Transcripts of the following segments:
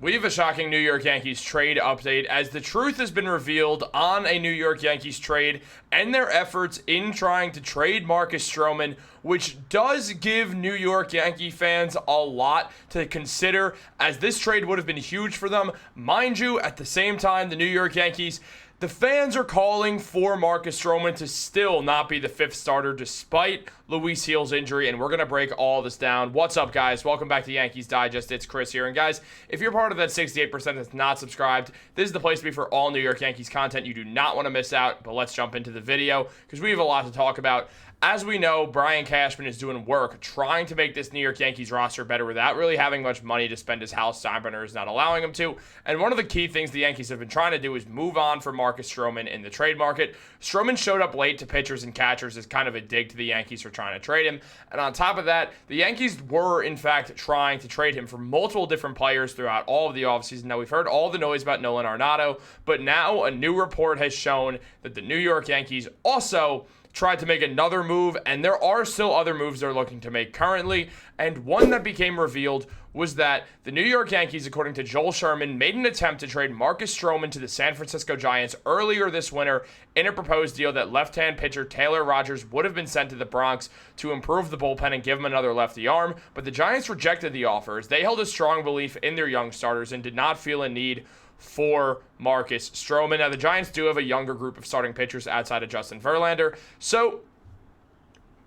We have a shocking New York Yankees trade update as the truth has been revealed on a New York Yankees trade and their efforts in trying to trade Marcus Stroman, which does give New York Yankee fans a lot to consider as this trade would have been huge for them. Mind you, at the same time, the New York Yankees, the fans are calling for Marcus Stroman to still not be the fifth starter despite Luis Gil's injury, and we're going to break all this down. What's up, guys? Welcome back to Yankees Digest. It's Chris here. And guys, if you're part of that 68% that's not subscribed, this is the place to be for all New York Yankees content. You do not want to miss out, but let's jump into the video because we have a lot to talk about. As we know, Brian Cashman is doing work trying to make this New York Yankees roster better without really having much money to spend as Hal Steinbrenner is not allowing him to. And one of the key things the Yankees have been trying to do is move on from Marcus Stroman in the trade market. Stroman showed up late to pitchers and catchers as kind of a dig to the Yankees for trying to trade him. And on top of that, the Yankees were, in fact, trying to trade him for multiple different players throughout all of the offseason. Now, we've heard all the noise about Nolan Arenado, but now a new report has shown that the New York Yankees also tried to make another move, and there are still other moves they're looking to make currently, and one that became revealed was that the New York Yankees, according to Joel Sherman, made an attempt to trade Marcus Stroman to the San Francisco Giants earlier this winter in a proposed deal that left-hand pitcher Taylor Rogers would have been sent to the Bronx to improve the bullpen and give him another lefty arm, but the Giants rejected the offer as they held a strong belief in their young starters and did not feel a need for Marcus Stroman. Now, the Giants do have a younger group of starting pitchers outside of Justin Verlander, so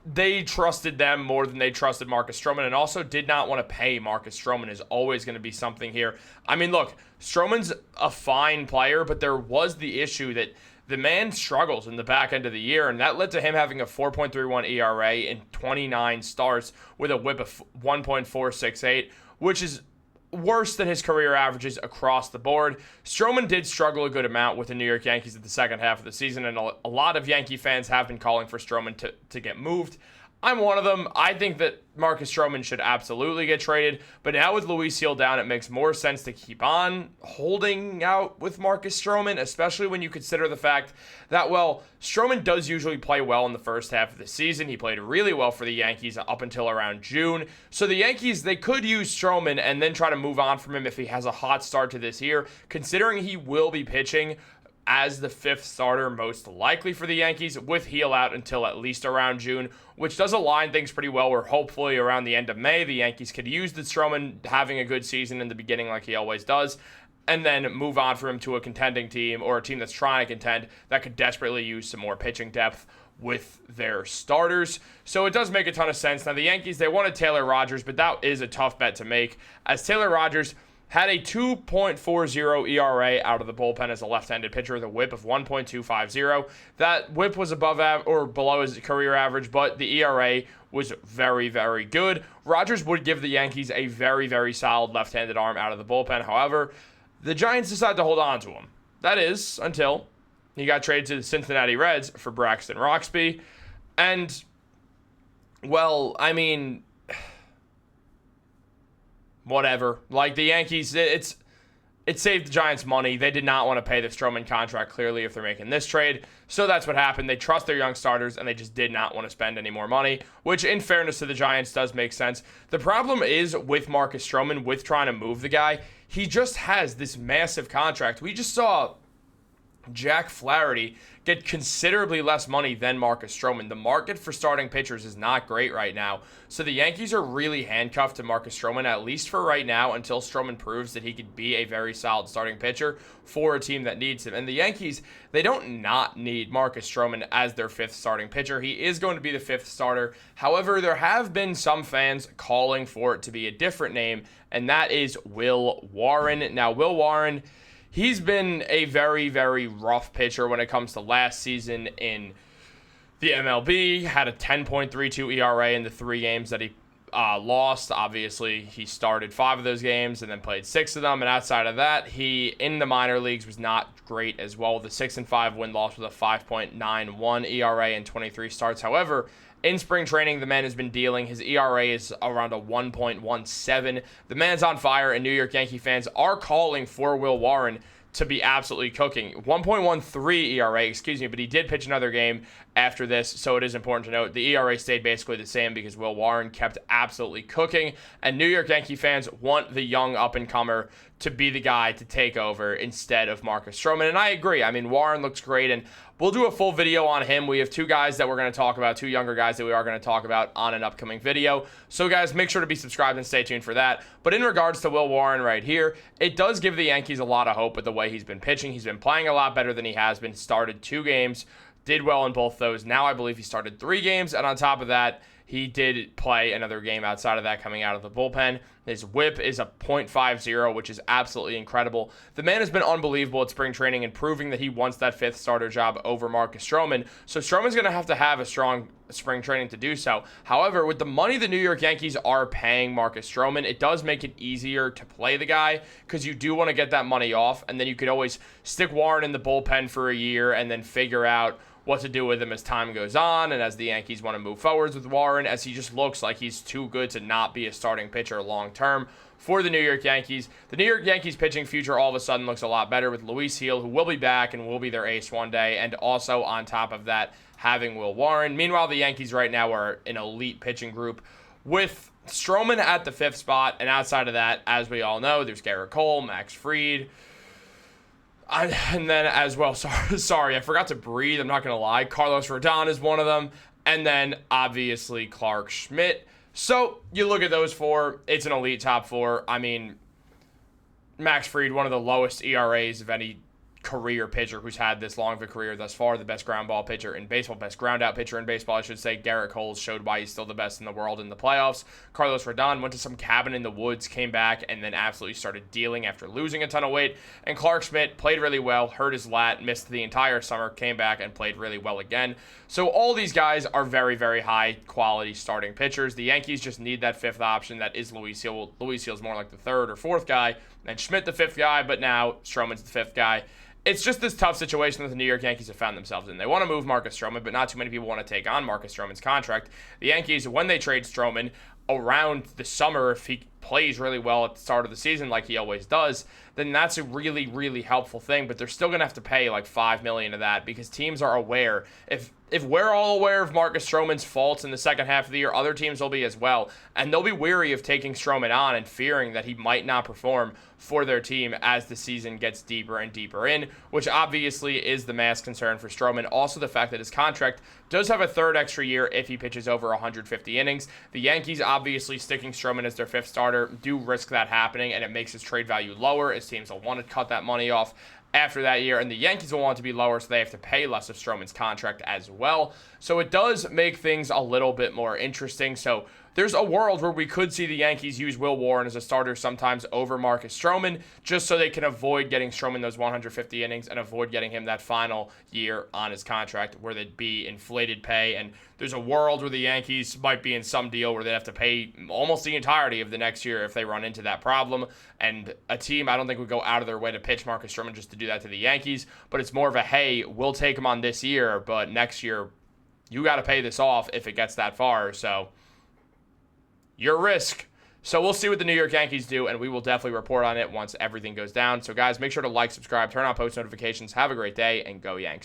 they trusted them more than they trusted Marcus Stroman and also did not want to pay Marcus Stroman is always going to be something here. I mean, look, Stroman's a fine player, but there was the issue that the man struggles in the back end of the year, and that led to him having a 4.31 ERA in 29 starts with a whip of 1.468, which is worse than his career averages across the board. Stroman did struggle a good amount with the New York Yankees at the second half of the season, and a lot of Yankee fans have been calling for Stroman to get moved. I'm one of them. I think that Marcus Stroman should absolutely get traded, but now with Luis Gil down, it makes more sense to keep on holding out with Marcus Stroman, especially when you consider the fact that, well, Stroman does usually play well in the first half of the season. He played really well for the Yankees up until around June. So the Yankees, they could use Stroman and then try to move on from him if he has a hot start to this year, considering he will be pitching as the fifth starter most likely for the Yankees, with Gil out until at least around June, which does align things pretty well, where hopefully around the end of May, the Yankees could use the Stroman having a good season in the beginning like he always does, and then move on from him to a contending team or a team that's trying to contend that could desperately use some more pitching depth with their starters. So it does make a ton of sense. Now, the Yankees, they wanted Taylor Rogers, but that is a tough bet to make, as Taylor Rogers had a 2.40 ERA out of the bullpen as a left-handed pitcher with a whip of 1.250. That whip was above or below his career average, but the ERA was very, very good. Rogers would give the Yankees a very, very solid left-handed arm out of the bullpen. However, the Giants decided to hold on to him. That is, until he got traded to the Cincinnati Reds for Braxton Roxby. And, well, I mean, whatever. Like, the Yankees, it saved the Giants money. They did not want to pay the Stroman contract, clearly, if they're making this trade. So that's what happened. They trust their young starters, and they just did not want to spend any more money, which, in fairness to the Giants, does make sense. The problem is with Marcus Stroman, with trying to move the guy, he just has this massive contract. We just saw Jack Flaherty get considerably less money than Marcus Stroman. The market for starting pitchers is not great right now. So the Yankees are really handcuffed to Marcus Stroman, at least for right now, until Stroman proves that he could be a very solid starting pitcher for a team that needs him. And the Yankees, they don't not need Marcus Stroman as their fifth starting pitcher. He is going to be the fifth starter. However, there have been some fans calling for it to be a different name, and that is Will Warren. Now, Will Warren, he's been a very, very rough pitcher when it comes to last season in the MLB. Had a 10.32 ERA in the 3 games that he lost. Obviously, he started 5 of those games and then played 6 of them. And outside of that, he, in the minor leagues, was not great as well, with a 6-5 win-loss with a 5.91 ERA in 23 starts. However, in spring training, the man has been dealing. His ERA is around a 1.17. The man's on fire, and New York Yankee fans are calling for Will Warren to be absolutely cooking. 1.13 ERA, excuse me, but he did pitch another game after this, so it is important to note the ERA stayed basically the same because Will Warren kept absolutely cooking, and New York Yankee fans want the young up-and-comer to be the guy to take over instead of Marcus Stroman, and I agree. I mean, Warren looks great, and we'll do a full video on him. We have two guys that we're going to talk about, two younger guys that we are going to talk about on an upcoming video. So, guys, make sure to be subscribed and stay tuned for that. But in regards to Will Warren right here, it does give the Yankees a lot of hope with the way he's been pitching. He's been playing a lot better than he has been. Started 2 games, did well in both those. Now I believe he started 3 games, and on top of that, he did play another game outside of that coming out of the bullpen. His whip is a .50, which is absolutely incredible. The man has been unbelievable at spring training and proving that he wants that 5th starter job over Marcus Stroman. So Stroman's going to have a strong spring training to do so. However, with the money the New York Yankees are paying Marcus Stroman, it does make it easier to play the guy because you do want to get that money off, and then you could always stick Warren in the bullpen for a year and then figure out what to do with him as time goes on and as the Yankees want to move forwards with Warren, as he just looks like he's too good to not be a starting pitcher long term for the New York Yankees. The New York Yankees pitching future all of a sudden looks a lot better with Luis Gil, who will be back and will be their ace one day, and also on top of that, having Will Warren. Meanwhile, the Yankees right now are an elite pitching group with Stroman at the 5th spot, and outside of that, as we all know, there's Gerrit Cole, Max Fried, and then as well, sorry, I forgot to breathe. I'm not going to lie. Carlos Rodon is one of them. And then, obviously, Clark Schmidt. So, you look at those 4. It's an elite top 4. I mean, Max Fried, one of the lowest ERAs of any career pitcher who's had this long of a career thus far. The best ground ball pitcher in baseball, best ground out pitcher in baseball, I should say. Gerrit Cole showed why he's still the best in the world in the playoffs. Carlos Rodon went to some cabin in the woods, came back, and then absolutely started dealing after losing a ton of weight. And Clark Schmidt played really well, hurt his lat, missed the entire summer, came back and played really well again. So all these guys are very, very high quality starting pitchers. The Yankees just need that 5th option. That is Luis Gil. Luis Gil's more like the 3rd or 4th guy, and Schmidt the 5th guy, but now Stroman's the 5th guy. It's just this tough situation that the New York Yankees have found themselves in. They want to move Marcus Stroman, but not too many people want to take on Marcus Stroman's contract. The Yankees, when they trade Stroman around the summer, if he plays really well at the start of the season like he always does, then that's a really, really helpful thing. But they're still going to have to pay like $5 million of that because teams are aware. If we're all aware of Marcus Stroman's faults in the second half of the year, other teams will be as well. And they'll be weary of taking Stroman on and fearing that he might not perform for their team as the season gets deeper and deeper in, which obviously is the mass concern for Stroman. Also, the fact that his contract does have a 3rd extra year if he pitches over 150 innings. The Yankees, obviously sticking Stroman as their 5th starter, do risk that happening, and it makes his trade value lower as teams will want to cut that money off after that year, and the Yankees will want it to be lower, so they have to pay less of Stroman's contract as well. So it does make things a little bit more interesting. So there's a world where we could see the Yankees use Will Warren as a starter sometimes over Marcus Stroman, just so they can avoid getting Stroman those 150 innings and avoid getting him that final year on his contract where they'd be inflated pay. And there's a world where the Yankees might be in some deal where they'd have to pay almost the entirety of the next year if they run into that problem. And a team, I don't think, would go out of their way to pitch Marcus Stroman just to do that to the Yankees, but it's more of a, hey, we'll take him on this year, but next year you got to pay this off if it gets that far. So your risk. So we'll see what the New York Yankees do, and we will definitely report on it once everything goes down. So, guys, make sure to like, subscribe, turn on post notifications. Have a great day, and go Yanks.